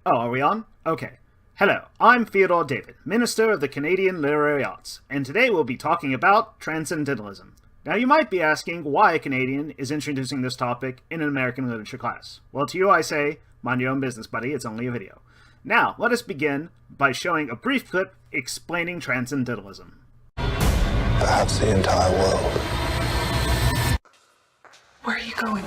Oh, are we on? Okay. Hello, I'm Theodore David, Minister of the Canadian Literary Arts, and today we'll be talking about Transcendentalism. Now, you might be asking why a Canadian is introducing this topic in an American literature class. Well, to you I say, mind your own business, buddy, it's only a video. Now, let us begin by showing a brief clip explaining Transcendentalism. Perhaps the entire world. Where are you going?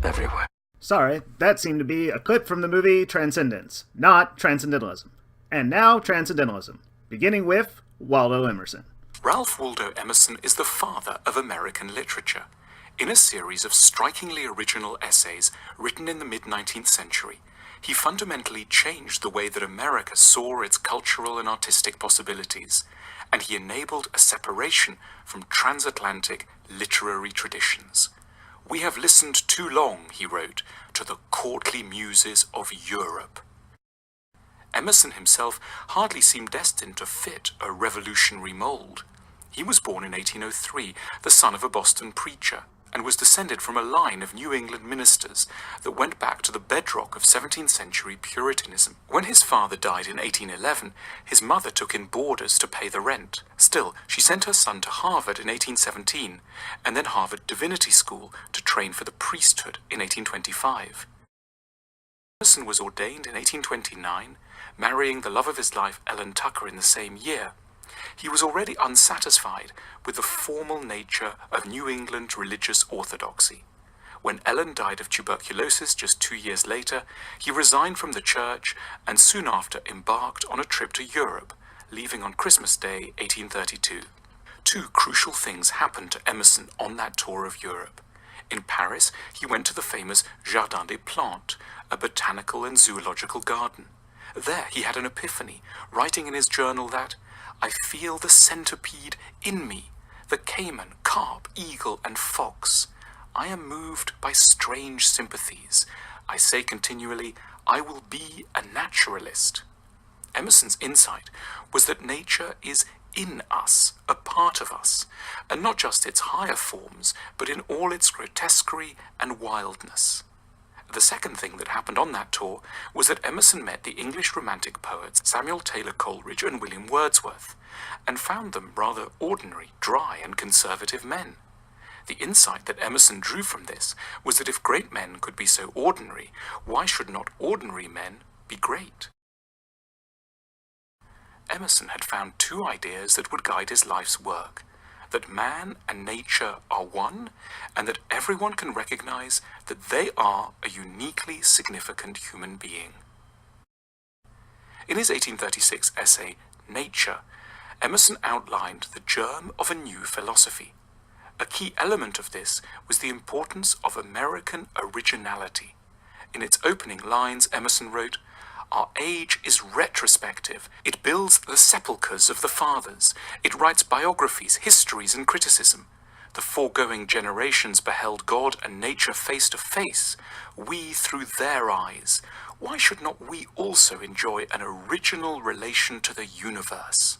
Everywhere. Sorry, that seemed to be a clip from the movie Transcendence, not Transcendentalism. And now, Transcendentalism, beginning with Waldo Emerson. Ralph Waldo Emerson is the father of American literature. In a series of strikingly original essays written in the mid-19th century, he fundamentally changed the way that America saw its cultural and artistic possibilities, and he enabled a separation from transatlantic literary traditions. "We have listened too long," he wrote, "to the courtly muses of Europe." Emerson himself hardly seemed destined to fit a revolutionary mold. He was born in 1803, the son of a Boston preacher, and was descended from a line of New England ministers that went back to the bedrock of 17th century Puritanism. When his father died in 1811, his mother took in boarders to pay the rent. Still, she sent her son to Harvard in 1817, and then Harvard Divinity School to train for the priesthood in 1825. Emerson was ordained in 1829, marrying the love of his life, Ellen Tucker, in the same year. He was already unsatisfied with the formal nature of New England religious orthodoxy. When Ellen died of tuberculosis just 2 years later, he resigned from the church and soon after embarked on a trip to Europe, leaving on Christmas Day 1832. Two crucial things happened to Emerson on that tour of Europe. In Paris, he went to the famous Jardin des Plantes, a botanical and zoological garden. There he had an epiphany, writing in his journal that, "I feel the centipede in me, the cayman, carp, eagle, and fox. I am moved by strange sympathies. I say continually, I will be a naturalist." Emerson's insight was that nature is in us, a part of us, and not just its higher forms, but in all its grotesquerie and wildness. The second thing that happened on that tour was that Emerson met the English Romantic poets Samuel Taylor Coleridge and William Wordsworth, and found them rather ordinary, dry, and conservative men. The insight that Emerson drew from this was that if great men could be so ordinary, why should not ordinary men be great? Emerson had found two ideas that would guide his life's work: that man and nature are one, and that everyone can recognize that they are a uniquely significant human being. In his 1836 essay, Nature, Emerson outlined the germ of a new philosophy. A key element of this was the importance of American originality. In its opening lines, Emerson wrote, "Our age is retrospective. It builds the sepulchres of the fathers. It writes biographies, histories, and criticism. The foregoing generations beheld God and nature face to face, we through their eyes. Why should not we also enjoy an original relation to the universe?"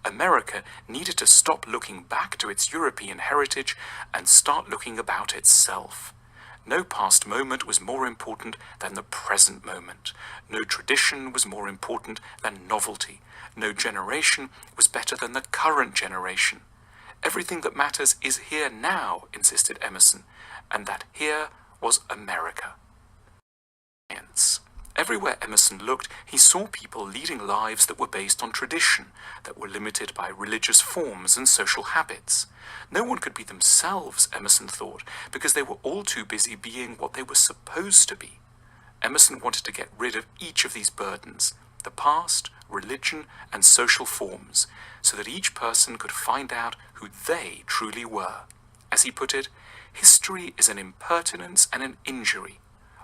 America needed to stop looking back to its European heritage and start looking about itself. No past moment was more important than the present moment. No tradition was more important than novelty. No generation was better than the current generation. Everything that matters is here now, insisted Emerson, and that here was America. Everywhere Emerson looked, he saw people leading lives that were based on tradition, that were limited by religious forms and social habits. No one could be themselves, Emerson thought, because they were all too busy being what they were supposed to be. Emerson wanted to get rid of each of these burdens, the past, religion, and social forms, so that each person could find out who they truly were. As he put it, history is an impertinence and an injury.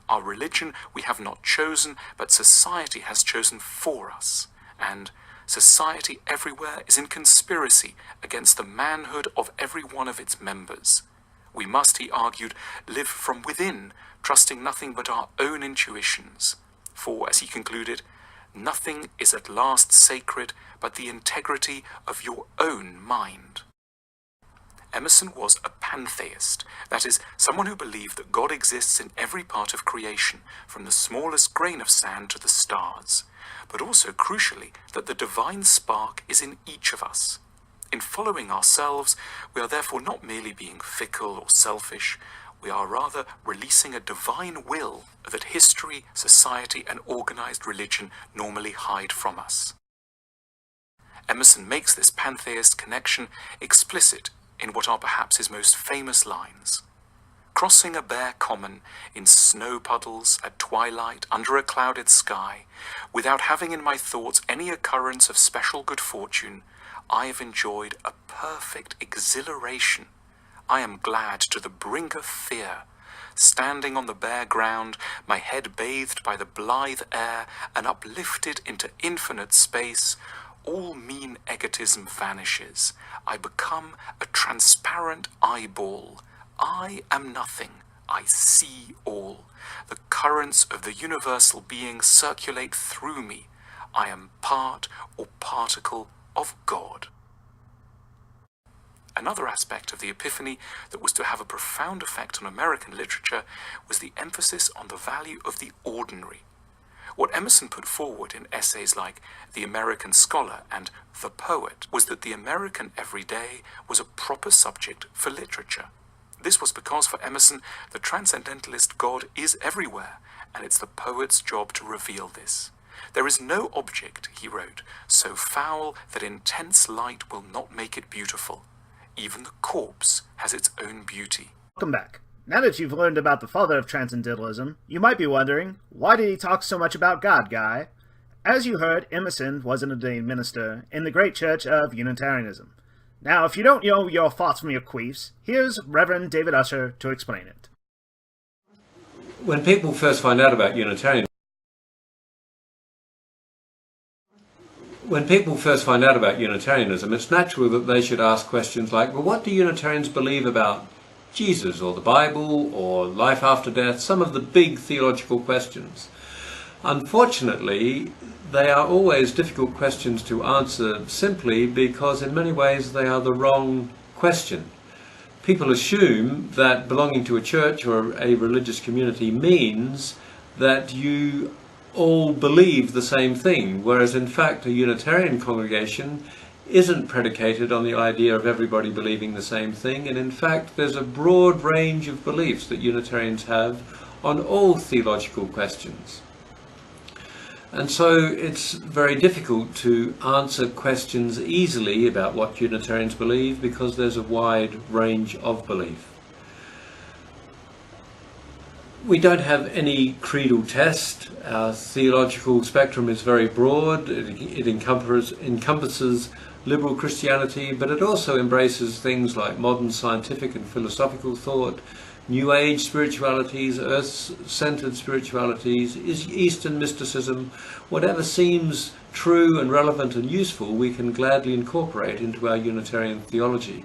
Our religion we have not chosen, but society has chosen for us, and society everywhere is in conspiracy against the manhood of every one of its members. We must, he argued, live from within, trusting nothing but our own intuitions. For, as he concluded, nothing is at last sacred but the integrity of your own mind. Emerson was a pantheist, that is, someone who believed that God exists in every part of creation, from the smallest grain of sand to the stars, but also, crucially, that the divine spark is in each of us. In following ourselves, we are therefore not merely being fickle or selfish, we are rather releasing a divine will that history, society, and organized religion normally hide from us. Emerson makes this pantheist connection explicit in what are perhaps his most famous lines. Crossing a bare common in snow puddles at twilight under a clouded sky, without having in my thoughts any occurrence of special good fortune, I have enjoyed a perfect exhilaration. I am glad to the brink of fear, standing on the bare ground, my head bathed by the blithe air and uplifted into infinite space. All mean egotism vanishes. I become a transparent eyeball. I am nothing. I see all. The currents of the universal being circulate through me. I am part or particle of God. Another aspect of the Epiphany that was to have a profound effect on American literature was the emphasis on the value of the ordinary. What Emerson put forward in essays like The American Scholar and The Poet was that the American everyday was a proper subject for literature. This was because for Emerson, the transcendentalist God is everywhere, and it's the poet's job to reveal this. There is no object, he wrote, so foul that intense light will not make it beautiful. Even the corpse has its own beauty. Welcome back. Now that you've learned about the father of Transcendentalism, you might be wondering, why did he talk so much about God, Guy? As you heard, Emerson was an ordained minister in the great church of Unitarianism. Now, if you don't know your thoughts from your queefs, here's Reverend David Usher to explain it. When people first find out about Unitarianism, it's natural that they should ask questions like, well, what do Unitarians believe about Jesus or the Bible or life after death? Some of the big theological questions. Unfortunately, they are always difficult questions to answer simply because in many ways they are the wrong question. People assume that belonging to a church or a religious community means that you all believe the same thing, whereas in fact a Unitarian congregation isn't predicated on the idea of everybody believing the same thing, and in fact there's a broad range of beliefs that Unitarians have on all theological questions. And so it's very difficult to answer questions easily about what Unitarians believe because there's a wide range of belief. We don't have any creedal test. Our theological spectrum is very broad. It encompasses liberal Christianity, but it also embraces things like modern scientific and philosophical thought, New Age spiritualities, Earth-centered spiritualities, Eastern mysticism. Whatever seems true and relevant and useful, we can gladly incorporate into our Unitarian theology.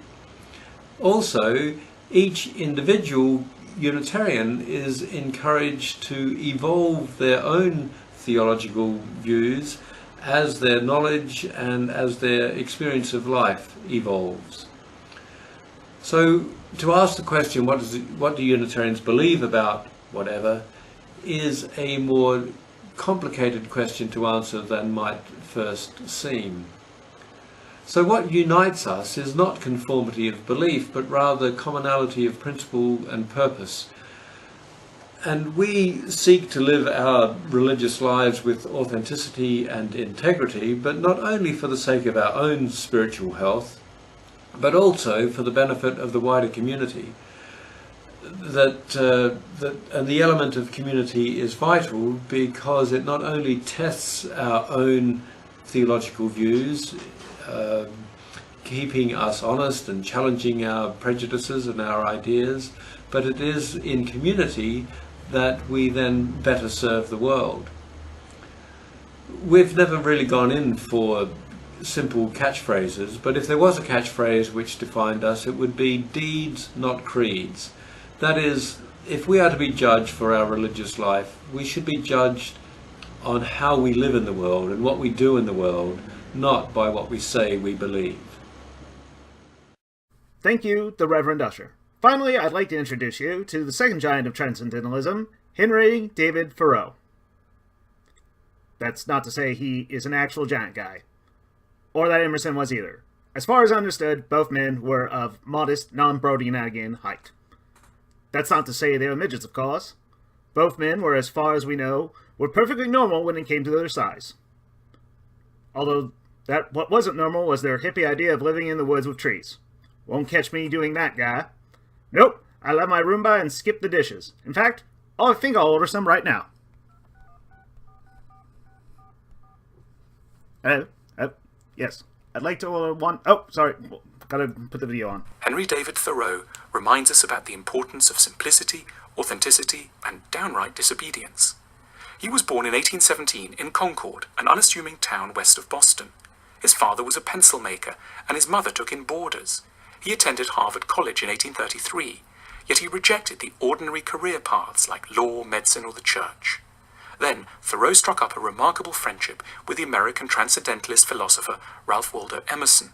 Also, each individual Unitarian is encouraged to evolve their own theological views as their knowledge and as their experience of life evolves. So to ask the question, what do Unitarians believe about whatever, is a more complicated question to answer than might first seem. So what unites us is not conformity of belief, but rather commonality of principle and purpose. And we seek to live our religious lives with authenticity and integrity, but not only for the sake of our own spiritual health, but also for the benefit of the wider community. And the element of community is vital because it not only tests our own theological views, keeping us honest and challenging our prejudices and our ideas, but it is in community that we then better serve the world. We've never really gone in for simple catchphrases, but if there was a catchphrase which defined us, it would be deeds, not creeds. That is, if we are to be judged for our religious life, we should be judged on how we live in the world and what we do in the world, not by what we say we believe. Thank you, the Reverend Usher. Finally, I'd like to introduce you to the second giant of Transcendentalism, Henry David Thoreau. That's not to say he is an actual giant guy. Or that Emerson was either. As far as understood, both men were of modest, non-Brodian height. That's not to say they were midgets, of course. Both men were, as far as we know, were perfectly normal when it came to their size. Although, what wasn't normal was their hippie idea of living in the woods with trees. Won't catch me doing that, guy. Nope, I left my Roomba and skipped the dishes. In fact, I think I'll order some right now. Yes. I'd like to order one. Oh, sorry. Gotta put the video on. Henry David Thoreau reminds us about the importance of simplicity, authenticity, and downright disobedience. He was born in 1817 in Concord, an unassuming town west of Boston. His father was a pencil maker, and his mother took in boarders. He attended Harvard College in 1833, yet he rejected the ordinary career paths like law, medicine, or the church. Then, Thoreau struck up a remarkable friendship with the American Transcendentalist philosopher Ralph Waldo Emerson.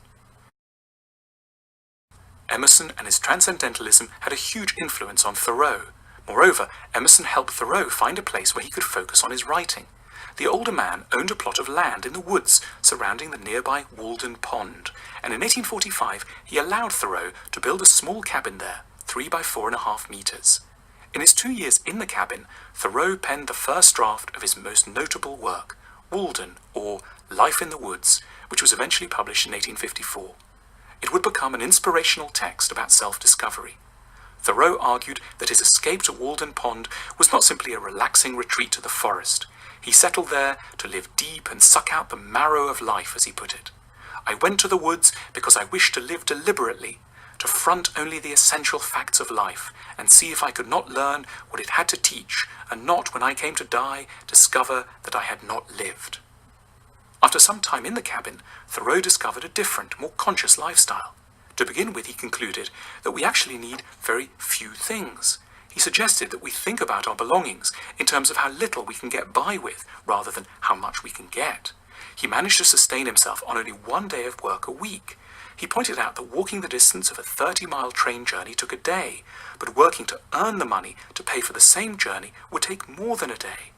Emerson and his Transcendentalism had a huge influence on Thoreau. Moreover, Emerson helped Thoreau find a place where he could focus on his writing. The older man owned a plot of land in the woods surrounding the nearby Walden Pond, and in 1845 he allowed Thoreau to build a small cabin there, 3 by 4.5 meters. In his 2 years in the cabin, Thoreau penned the first draft of his most notable work, Walden, or Life in the Woods, which was eventually published in 1854. It would become an inspirational text about self-discovery. Thoreau argued that his escape to Walden Pond was not simply a relaxing retreat to the forest. He settled there to live deep and suck out the marrow of life, as he put it. I went to the woods because I wished to live deliberately, to front only the essential facts of life, and see if I could not learn what it had to teach, and not, when I came to die, discover that I had not lived. After some time in the cabin, Thoreau discovered a different, more conscious lifestyle. To begin with, he concluded that we actually need very few things. He suggested that we think about our belongings in terms of how little we can get by with, rather than how much we can get. He managed to sustain himself on only 1 day of work a week. He pointed out that walking the distance of a 30-mile train journey took a day, but working to earn the money to pay for the same journey would take more than a day.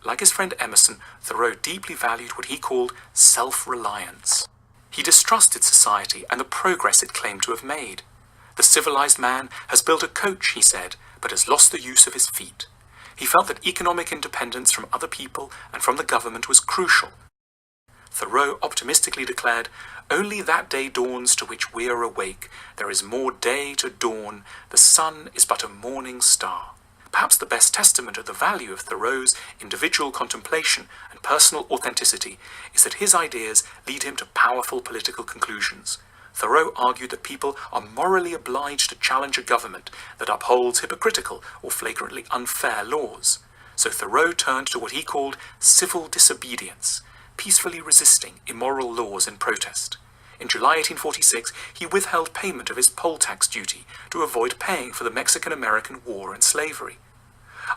Like his friend Emerson, Thoreau deeply valued what he called self-reliance. He distrusted society and the progress it claimed to have made. The civilized man has built a coach, he said, but has lost the use of his feet. He felt that economic independence from other people and from the government was crucial. Thoreau optimistically declared, "Only that day dawns to which we are awake. There is more day to dawn. The sun is but a morning star." Perhaps the best testament of the value of Thoreau's individual contemplation and personal authenticity is that his ideas lead him to powerful political conclusions. Thoreau argued that people are morally obliged to challenge a government that upholds hypocritical or flagrantly unfair laws. So Thoreau turned to what he called civil disobedience, peacefully resisting immoral laws in protest. In July 1846, he withheld payment of his poll tax duty to avoid paying for the Mexican-American War and slavery.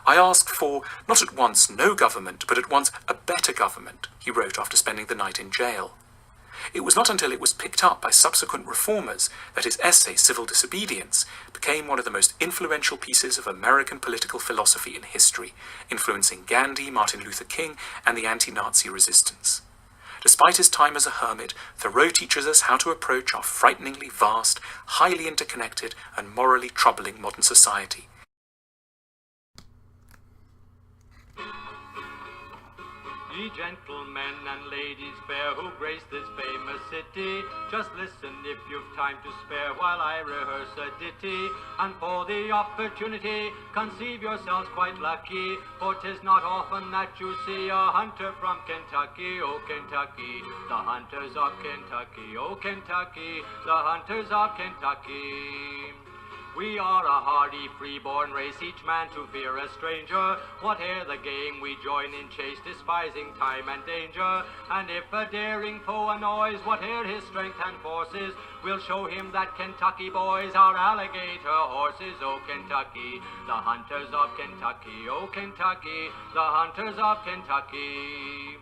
"I ask for, not at once no government, but at once a better government," he wrote after spending the night in jail. It was not until it was picked up by subsequent reformers that his essay, Civil Disobedience, became one of the most influential pieces of American political philosophy in history, influencing Gandhi, Martin Luther King, and the anti-Nazi resistance. Despite his time as a hermit, Thoreau teaches us how to approach our frighteningly vast, highly interconnected, and morally troubling modern society. Ye gentlemen and ladies fair who grace this famous city, just listen if you've time to spare while I rehearse a ditty. And for the opportunity, conceive yourselves quite lucky, for 'tis not often that you see a hunter from Kentucky, oh Kentucky, the hunters of Kentucky, oh Kentucky, the hunters of Kentucky. We are a hardy, free-born race, each man to fear a stranger. Whate'er the game, we join in chase, despising time and danger. And if a daring foe annoys, whate'er his strength and forces, we'll show him that Kentucky boys are alligator horses, oh Kentucky, the hunters of Kentucky, oh Kentucky, the hunters of Kentucky.